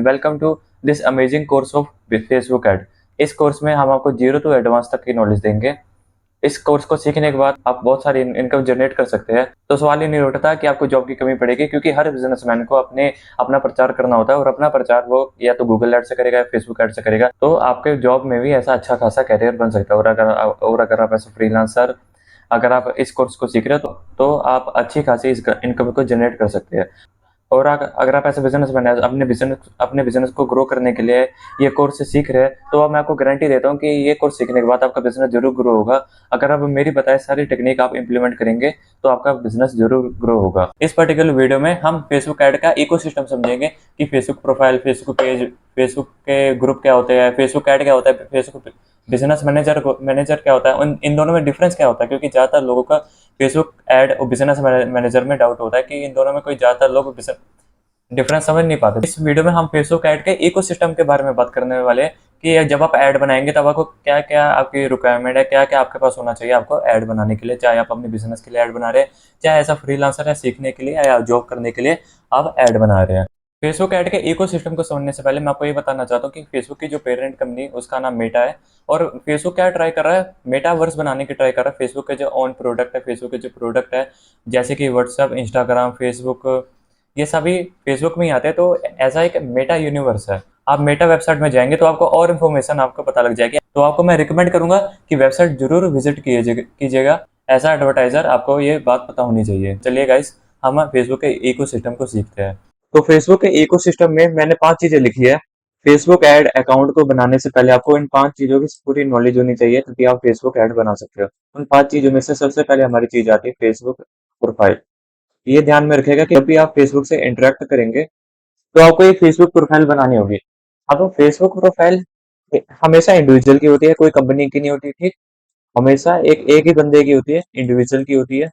Welcome to this amazing course of Facebook ad. इस course में हम आपको जीरो टू एडवांस तक की नॉलेज देंगे। इस कोर्स को सीखने के बाद आप बहुत सारी इनकम जनरेट कर सकते हैं। तो सवाल ही नहीं उठता कि आपको जॉब की कमी पड़ेगी, क्योंकि हर बिजनेसमैन को अपना प्रचार करना होता है और अपना प्रचार वो या तो गूगल एड से करेगा या फेसबुक एड से करेगा। तो आपके जॉब में भी ऐसा अच्छा खासा कैरियर बन सकता है। और अगर आप ऐसे फ्रीलांसर अगर आप इस कोर्स को सीख रहे हो तो आप अच्छी खासी इस इनकम को जनरेट कर सकते हैं। और अगर आप ऐसे बिजनेस बने अपने बिजनेस को ग्रो करने के लिए ये कोर्स सीख रहे हैं, तो मैं आपको गारंटी देता हूँ कि ये कोर्स सीखने के बाद आपका बिजनेस जरूर ग्रो होगा। अगर आप मेरी बताए सारी टेक्निक आप इंप्लीमेंट करेंगे तो आपका बिजनेस जरूर ग्रो होगा। इस पर्टिकुलर वीडियो में हम फेसबुक ऐड का इकोसिस्टम समझेंगे कि Facebook profile, Facebook page, Facebook के ग्रुप क्या होते हैं, फेसबुक ऐड क्या होता है, फेसबुक बिजनेस मैनेजर क्या होता है, इन दोनों में डिफरेंस क्या होता है। क्योंकि ज्यादातर लोगों का फेसबुक ऐड और बिजनेस मैनेजर में डाउट होता है कि इन दोनों में कोई ज्यादातर लोग डिफरेंस समझ नहीं पाते। इस वीडियो में हम फेसबुक ऐड के इकोसिस्टम के बारे में बात करने वाले हैं कि जब आप ऐड बनाएंगे तब आपको क्या क्या आपकी रिक्वायरमेंट है, क्या क्या आपके पास होना चाहिए आपको ऐड बनाने के लिए। चाहे आप अपने बिजनेस के लिए ऐड बना रहे हैं, चाहे ऐसा फ्रीलांसर है सीखने के लिए या जॉब करने के लिए आप ऐड बना रहे हैं। फेसबुक ऐड के इकोसिस्टम को समझने से पहले मैं आपको ये बताना चाहता हूँ कि फेसबुक की जो पेरेंट कंपनी उसका नाम मेटा है। और फेसबुक क्या ट्राई कर रहा है, मेटावर्स बनाने की ट्राई कर रहा है। फेसबुक के जो ऑन प्रोडक्ट है, फेसबुक के जो प्रोडक्ट है जैसे कि व्हाट्सएप, इंस्टाग्राम, फेसबुक, ये सभी फेसबुक में ही आते हैं। तो ऐसा एक मेटा यूनिवर्स है। आप मेटा वेबसाइट में जाएंगे तो आपको और इन्फॉर्मेशन आपको पता लग जाएगी। तो आपको मैं रिकमेंड करूंगा कि वेबसाइट जरूर विजिट कीजिएगा। ऐसा एडवर्टाइजर आपको ये बात पता होनी चाहिए। चलिए गाइस, हम फेसबुक के इकोसिस्टम को सीखते हैं। तो फेसबुक के इकोसिस्टम में मैंने 5 चीजें लिखी है। फेसबुक ऐड अकाउंट को बनाने से पहले आपको इन 5 चीजों की पूरी नॉलेज होनी चाहिए, क्योंकि आप फेसबुक ऐड बना सकते हो। उन 5 चीजों में से सबसे पहले हमारी चीज आती है फेसबुक प्रोफाइल। ये ध्यान में रखेगा कि जब भी आप फेसबुक से इंटरेक्ट करेंगे तो आपको एक फेसबुक प्रोफाइल बनानी होगी। अब फेसबुक प्रोफाइल हमेशा इंडिविजुअल की होती है, कोई कंपनी की नहीं होती। ठीक, हमेशा एक एक ही बंदे की होती है, इंडिविजुअल की होती है।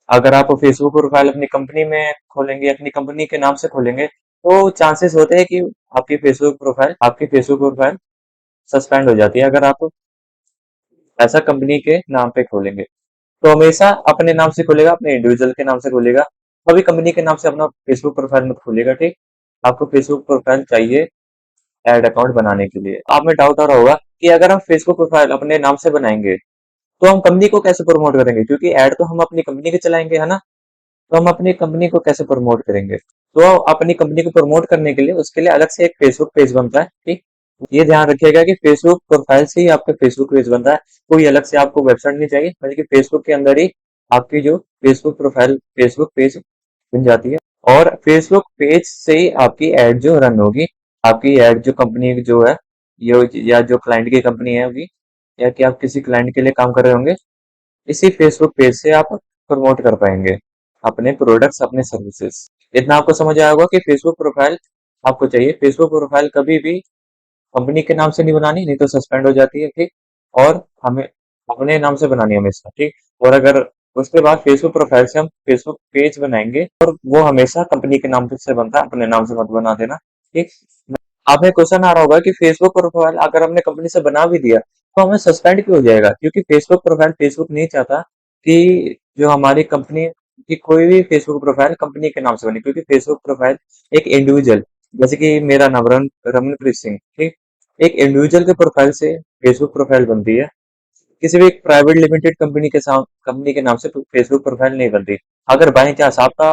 अगर आप फेसबुक प्रोफाइल अपनी कंपनी में खोलेंगे, अपनी कंपनी के नाम से खोलेंगे, तो चांसेस होते हैं कि आपकी फेसबुक प्रोफाइल सस्पेंड हो जाती है अगर आप ऐसा कंपनी के नाम पे खोलेंगे। तो हमेशा अपने नाम से खोलेगा, अपने इंडिविजुअल के नाम से खोलेगा, कभी कंपनी के नाम से अपना फेसबुक प्रोफाइल मत खोलेगा। ठीक, आपको फेसबुक प्रोफाइल चाहिए ऐड अकाउंट बनाने के लिए। आप में डाउट आ रहा होगा कि अगर हम फेसबुक प्रोफाइल अपने नाम से बनाएंगे तो हम कंपनी को कैसे प्रमोट करेंगे, क्योंकि ऐड तो हम अपनी कंपनी के चलाएंगे, है ना। तो हम अपनी कंपनी को कैसे प्रमोट करेंगे, तो अपनी कंपनी को प्रमोट करने के लिए उसके लिए अलग से एक फेसबुक पेज बनता है। ठीक, ये ध्यान रखिएगा कि फेसबुक प्रोफाइल से ही आपका फेसबुक पेज बनता है। कोई अलग से आपको वेबसाइट नहीं चाहिए, बल्कि फेसबुक के अंदर ही आपकी जो फेसबुक प्रोफाइल फेसबुक पेज बन जाती है। और फेसबुक पेज से ही आपकी एड जो रन होगी, आपकी एड जो कंपनी जो है, ये या जो क्लाइंट की कंपनी है अभी, या कि आप किसी क्लाइंट के लिए काम कर रहे होंगे, इसी फेसबुक पेज से आप प्रमोट कर पाएंगे अपने प्रोडक्ट्स, अपने सर्विसेज। इतना आपको समझ आया होगा कि फेसबुक प्रोफाइल आपको चाहिए। फेसबुक प्रोफाइल कभी भी कंपनी के नाम से नहीं बनानी, नहीं तो सस्पेंड हो जाती है। ठीक, और हमें अपने नाम से बनानी है हमेशा। ठीक, और अगर उसके बाद फेसबुक प्रोफाइल से हम फेसबुक पेज बनाएंगे और वो हमेशा कंपनी के नाम से बनता है, अपने नाम से मत बना देना। ठीक, आप में क्वेश्चन आ रहा होगा कि फेसबुक प्रोफाइल अगर हमने कंपनी से बना भी दिया तो हमें सस्पेंड क्यों हो जाएगा। क्योंकि फेसबुक प्रोफाइल फेसबुक नहीं चाहता कि जो हमारी कंपनी की कोई भी फेसबुक प्रोफाइल कंपनी के नाम से बने, क्योंकि फेसबुक प्रोफाइल एक इंडिविजुअल, जैसे कि मेरा नाम रमनप्रीत सिंह, ठीक, एक इंडिविजुअल के प्रोफाइल से फेसबुक प्रोफाइल बनती है। किसी भी प्राइवेट लिमिटेड कंपनी के नाम से फेसबुक प्रोफाइल नहीं बनती। अगर बाई चांस आपका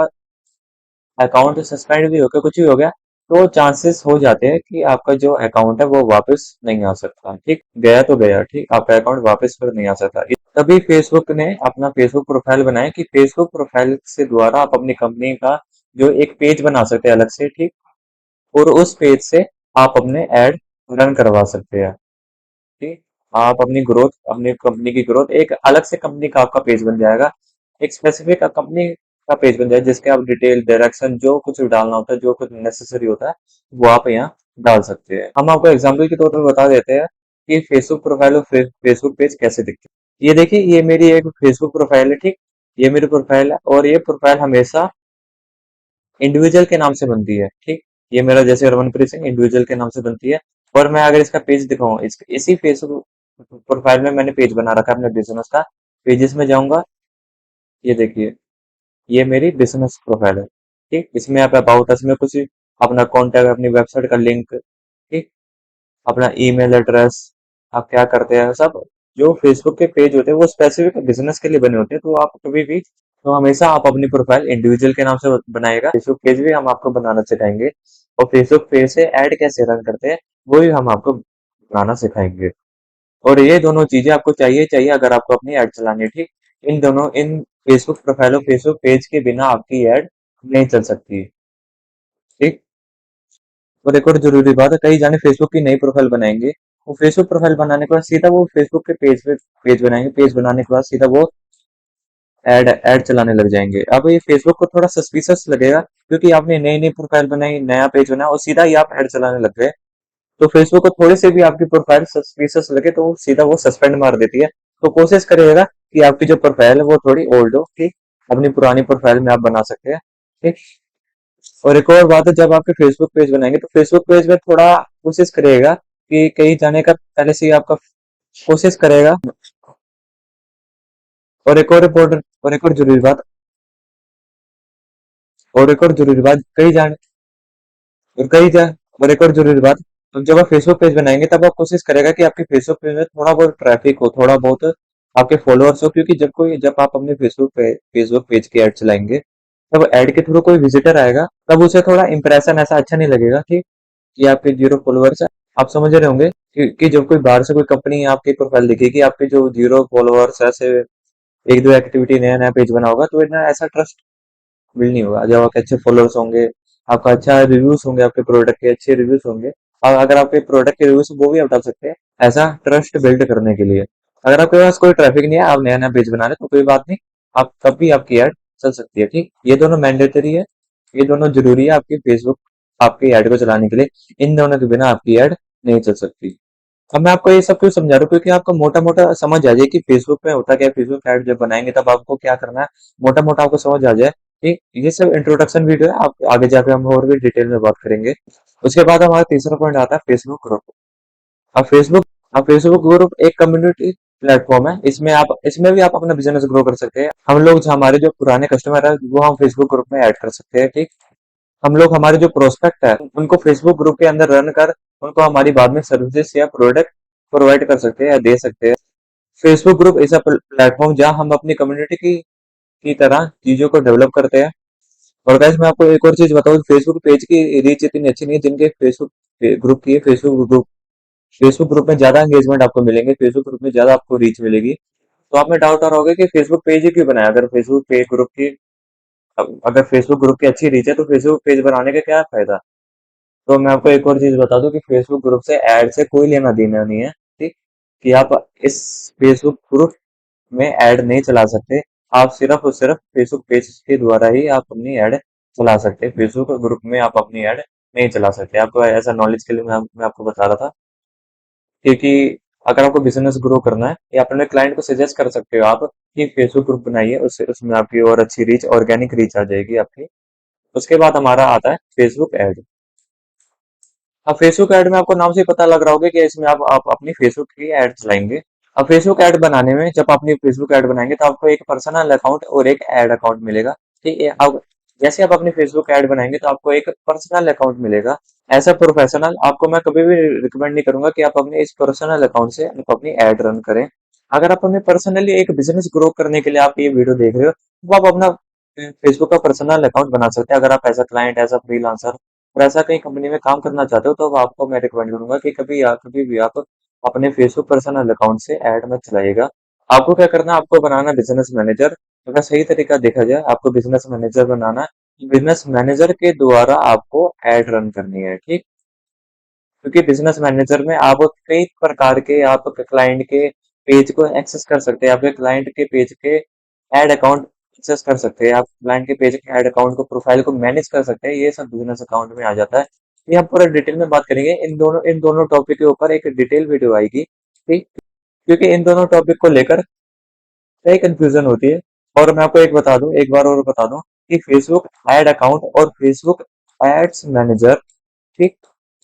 अकाउंट सस्पेंड भी हो गया, कुछ भी हो गया, तो चांसेस हो जाते हैं कि आपका जो अकाउंट है वो वापस नहीं आ सकता। ठीक, गया तो गया। ठीक, आपका अकाउंट वापस फिर नहीं आ सकता। तभी फेसबुक ने अपना फेसबुक प्रोफाइल बनाया कि फेसबुक प्रोफाइल से द्वारा आप अपनी कंपनी का जो एक पेज बना सकते हैं अलग से। ठीक, और उस पेज से आप अपने ऐड रन करवा सकते हैं। ठीक, आप अपनी कंपनी की ग्रोथ, एक अलग से कंपनी का आपका पेज बन जाएगा, एक स्पेसिफिक कंपनी का पेज बन जाएगा, जिसके आप डिटेल, डायरेक्शन, जो कुछ भी डालना होता है, जो कुछ नेसेसरी होता है, वो आप यहाँ डाल सकते हैं। हम आपको एग्जाम्पल के तौर पर बता देते हैं कि फेसबुक प्रोफाइल और फेसबुक पेज कैसे दिखते हैं। ये देखिए, ये मेरी एक फेसबुक प्रोफाइल है। ठीक, ये मेरी प्रोफाइल है और ये प्रोफाइल हमेशा इंडिविजुअल के नाम से बनती है। ठीक, ये मेरा जैसे रमनप्रीत सिंह इंडिविजुअल के नाम से बनती है। और मैं अगर इसका पेज दिखाऊं, इसी फेसबुक प्रोफाइल में मैंने पेज बना रखा है अपने बिजनेस का। पेजेस में जाऊंगा, ये देखिए, ये मेरी बिजनेस प्रोफाइल है। ठीक, इसमें आप अबाउट अस में कुछ अपना कॉन्टैक्ट, अपनी वेबसाइट का लिंक, ठीक, अपना ईमेल एड्रेस, आप क्या करते हैं सब। जो फेसबुक के पेज होते हैं वो स्पेसिफिक बिजनेस के लिए बने होते हैं, तो आप कभी भी, तो हमेशा आप अपनी प्रोफाइल इंडिविजुअल के नाम से बनाएगा। फेसबुक पेज भी हम आपको बनाना सिखाएंगे, और फेसबुक पेज से ऐड कैसे रन करते हैं वो भी हम आपको बनाना सिखाएंगे। और ये दोनों चीजें आपको चाहिए चाहिए अगर आपको अपनी ऐड चलानी है, ठीक। इन दोनों, इन फेसबुक प्रोफाइल और फेसबुक पेज के बिना आपकी ऐड नहीं चल सकती, ठीक। और एक और जरूरी बात है, कई जाने फेसबुक की नई प्रोफाइल बनाएंगे, वो फेसबुक प्रोफाइल बनाने के बाद सीधा वो फेसबुक के पेज पे पेज बनाएंगे, पेज बनाने के बाद सीधा वो ऐड ऐड चलाने लग जाएंगे। अब ये फेसबुक को थोड़ा सस्पिशियस लगेगा, क्योंकि आपने नई नई प्रोफाइल बनाई, नया पेज बनाया और सीधा ही आप ऐड चलाने लग गए। तो फेसबुक को थोड़ी सी भी आपकी प्रोफाइल सस्पिशियस लगे तो वो सीधा वो सस्पेंड मार देती है। तो कोशिश करिएगा कि आपकी जो प्रोफाइल है वो थोड़ी ओल्ड हो, ठीक। अपनी पुरानी प्रोफाइल में आप बना सकते हैं, ठीक। और एक और बात है, जब आपके फेसबुक पेज बनाएंगे तो फेसबुक पेज में थोड़ा कोशिश करिएगा कि कहीं जाने का पहले से ही आपका कोशिश करेगा। और एक और इम्पोर्टेंट, और एक और जरूरी बात, और एक और जरूरी बात, कहीं जाने, और कहीं जा और एक और जरूरी बात, तो जब आप फेसबुक पेज बनाएंगे तब आप कोशिश करेगा कि आपके फेसबुक पेज में थोड़ा बहुत ट्रैफिक हो, थोड़ा बहुत आपके फॉलोअर्स हो, क्योंकि जब आप अपने फेसबुक पेज की ऐड चलाएंगे, तब ऐड के थ्रू कोई विजिटर आएगा, तब उसे थोड़ा इंप्रेशन ऐसा अच्छा नहीं लगेगा, ठीक। कि आपके 0 फॉलोअर्स है। आप समझ रहे होंगे कि जब कोई बाहर से कोई कंपनी आपकी प्रोफाइल दिखेगी, आपके जो 0 फॉलोअर्स ऐसे एक दो एक्टिविटी नया नया पेज बना होगा, तो इतना ऐसा ट्रस्ट बिल्ड नहीं होगा। जब आपके अच्छे फॉलोअर्स होंगे, आपका अच्छा रिव्यूज होंगे, आपके प्रोडक्ट के अच्छे रिव्यूज होंगे, और अगर आपके प्रोडक्ट के रिव्यूज वो भी आप डाल सकते हैं ऐसा ट्रस्ट बिल्ड करने के लिए। अगर आपके पास कोई ट्रैफिक नहीं है, आप नया नया पेज बना रहे तो कोई बात नहीं, आप तब भी आपकी ऐड चल सकती है, ठीक। ये दोनों मैंडेटरी है, ये दोनों जरूरी है आपकी फेसबुक, आपकी ऐड को चलाने के लिए। इन दोनों के बिना आपकी ऐड नहीं चल सकती। अब मैं आपको ये सब क्यों समझा रहा हूँ, क्योंकि आपको मोटा मोटा समझ आ जाए कि फेसबुक पे होता क्या है, फेसबुक ऐड जब बनाएंगे तब आपको क्या करना है, मोटा मोटा आपको समझ आ जाए कि ये सब इंट्रोडक्शन वीडियो है। आप आगे जाके हम और भी डिटेल में बात करेंगे। उसके बाद हमारा तीसरा पॉइंट आता है फेसबुक ग्रुप। अब फेसबुक अब फेसबुक ग्रुप एक कम्युनिटी प्लेटफॉर्म है, इसमें भी आप अपना बिजनेस ग्रो कर सकते हैं। हम लोग हमारे जो पुराने कस्टमर है वो हम फेसबुक ग्रुप में ऐड कर सकते हैं, ठीक। हम लोग हमारे जो प्रोस्पेक्ट है उनको फेसबुक ग्रुप के अंदर रन कर उनको हमारी बाद में सर्विसेज या प्रोडक्ट प्रोवाइड कर सकते हैं या दे सकते हैं। फेसबुक ग्रुप ऐसा प्लेटफॉर्म जहां हम अपनी कम्युनिटी की तरह चीजों को डेवलप करते हैं। और गाइस मैं आपको एक और चीज बताऊं, फेसबुक पेज की रीच इतनी अच्छी नहीं है जिनके फेसबुक ग्रुप की है। फेसबुक ग्रुप में ज्यादा एंगेजमेंट आपको मिलेंगे, फेसबुक ग्रुप में ज्यादा आपको रीच मिलेगी। तो आप में डाउट आ रहा होगा कि फेसबुक पेज ही क्यों बनाया, अगर फेसबुक पेज ग्रुप की, अगर फेसबुक ग्रुप की अच्छी रीच है तो फेसबुक पेज बनाने का क्या फायदा। तो मैं आपको एक और चीज बता दूं कि फेसबुक ग्रुप से ऐड से कोई लेना देना नहीं है, ठीक। कि आप इस फेसबुक ग्रुप में ऐड नहीं चला सकते। आप सिर्फ और सिर्फ फेसबुक पेज के द्वारा ही आप अपनी ऐड चला सकते हैं, फेसबुक ग्रुप में आप अपनी ऐड नहीं चला सकते। आपको ऐसा नॉलेज के लिए मैं आपको बता रहा था, क्योंकि अगर आपको बिजनेस ग्रो करना है या अपने क्लाइंट को सजेस्ट कर सकते हो आप कि फेसबुक ग्रुप बनाइए, उससे उसमें आपकी और अच्छी रीच, ऑर्गेनिक रीच आ जाएगी आपकी। उसके बाद हमारा आता है फेसबुक ऐड। अब फेसबुक ऐड में आपको नाम से ही पता लग रहा होगा कि इसमें आप अपनी फेसबुक की ऐड चलाएंगे। अब फेसबुक ऐड बनाने में, जब आप अपनी फेसबुक ऐड बनाएंगे तो आपको एक पर्सनल अकाउंट और एक ऐड अकाउंट मिलेगा, ठीक है। अब जैसे आप अपनी फेसबुक ऐड बनाएंगे तो आपको एक पर्सनल अकाउंट मिलेगा। ऐसा प्रोफेशनल आपको मैं कभी भी रिकमेंड नहीं करूंगा कि आप अपने इस पर्सनल अकाउंट से आप अपनी ऐड रन करें। अगर आप अपने पर्सनली एक बिजनेस ग्रो करने के लिए आप ये वीडियो देख रहे हो तो आप अपना फेसबुक का पर्सनल अकाउंट बना सकते हैं। अगर आप ऐसा क्लाइंट, ऐसा फ्रीलांसर और ऐसा कहीं कंपनी में काम करना चाहते हो तो आपको मैं रिकमेंड करूंगा कि कभी भी आप अपने फेसबुक पर्सनल अकाउंट से ऐड मत चलाइएगा। आपको क्या करना है, आपको बनाना बिजनेस मैनेजर। अगर सही तरीका देखा जाए, आपको बिजनेस मैनेजर बनाना है। बिजनेस मैनेजर के द्वारा आपको ऐड रन करनी है, ठीक। क्योंकि बिजनेस मैनेजर में आप कई प्रकार के आप क्लाइंट के पेज को एक्सेस कर सकते हैं, आपके क्लाइंट के पेज के ऐड अकाउंट एक्सेस कर सकते हैं, आप क्लाइंट के पेज के ऐड अकाउंट को, प्रोफाइल को मैनेज कर सकते हैं। ये सब बिजनेस अकाउंट में आ जाता है। ये हम पूरा डिटेल में बात करेंगे, इन दोनों टॉपिक के ऊपर एक डिटेल वीडियो आएगी, ठीक। क्योंकि इन दोनों टॉपिक को लेकर कई कंफ्यूजन होती है। और मैं आपको एक बार और बता दूं कि फेसबुक ऐड अकाउंट और फेसबुक एड्स मैनेजर, ठीक,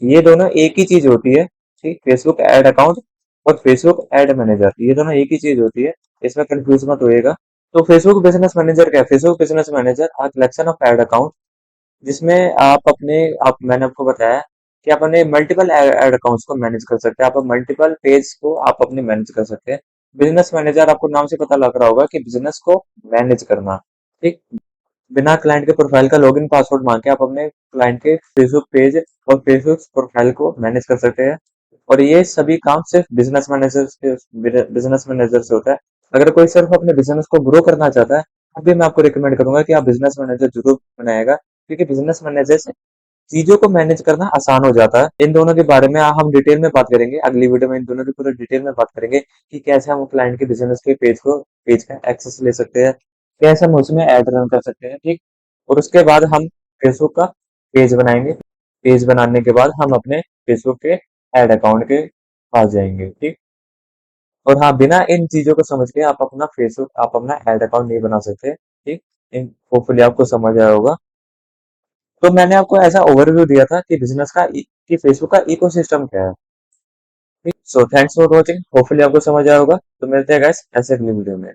ये दोनों एक ही चीज होती है, ठीक। फेसबुक ऐड अकाउंट और फेसबुक ऐड मैनेजर ये दोनों एक ही चीज होती है, इसमें कंफ्यूज मत होइएगा। तो फेसबुक बिजनेस मैनेजर क्या है? Facebook business manager are collection of ad account जिसमें आप मैंने आपको बताया कि आप अपने मल्टीपल एड अकाउंट्स को मैनेज कर सकते हैं। आप मल्टीपल पेज को आप अपने मैनेज कर सकते हैं। बिजनेस मैनेजर, आपको नाम से पता लग रहा होगा कि बिजनेस को मैनेज करना। ठीक, बिना क्लाइंट के प्रोफाइल का लॉगिन पासवर्ड मांग के आप अपने क्लाइंट के फेसबुक पेज और फेसबुक प्रोफाइल को मैनेज कर सकते हैं। और ये सभी काम सिर्फ बिजनेस मैनेजर से होता है। अगर कोई सिर्फ अपने बिजनेस को ग्रो करना चाहता है, तब भी मैं आपको रिकमेंड करूंगा कि आप बिजनेस मैनेजर जरूर बनाएगा, क्योंकि बिजनेस मैनेजर से चीजों को मैनेज करना आसान हो जाता है। इन दोनों के बारे में हम डिटेल में बात करेंगे अगली वीडियो में। इन दोनों की पूरी डिटेल में बात करेंगे कि कैसे हम क्लाइंट के बिजनेस के पेज का एक्सेस ले सकते हैं, कैसे हम उसमें ऐड रन कर सकते हैं। ठीक, और उसके बाद हम फेसबुक का पेज बनाएंगे। पेज बनाने के बाद हम अपने फेसबुक के ऐड अकाउंट के पास जाएंगे। ठीक, और हाँ, बिना इन चीजों को समझ के आप अपना ऐड अकाउंट नहीं बना सकते। ठीक, इन होपफुली आपको समझ आया होगा। तो मैंने आपको ऐसा ओवरव्यू दिया था कि कि फेसबुक का इकोसिस्टम क्या है। ठीक, so thanks for watching, hopefully आपको समझ आया होगा। तो मिलते हैं गाइस ऐसे अगली वीडियो में।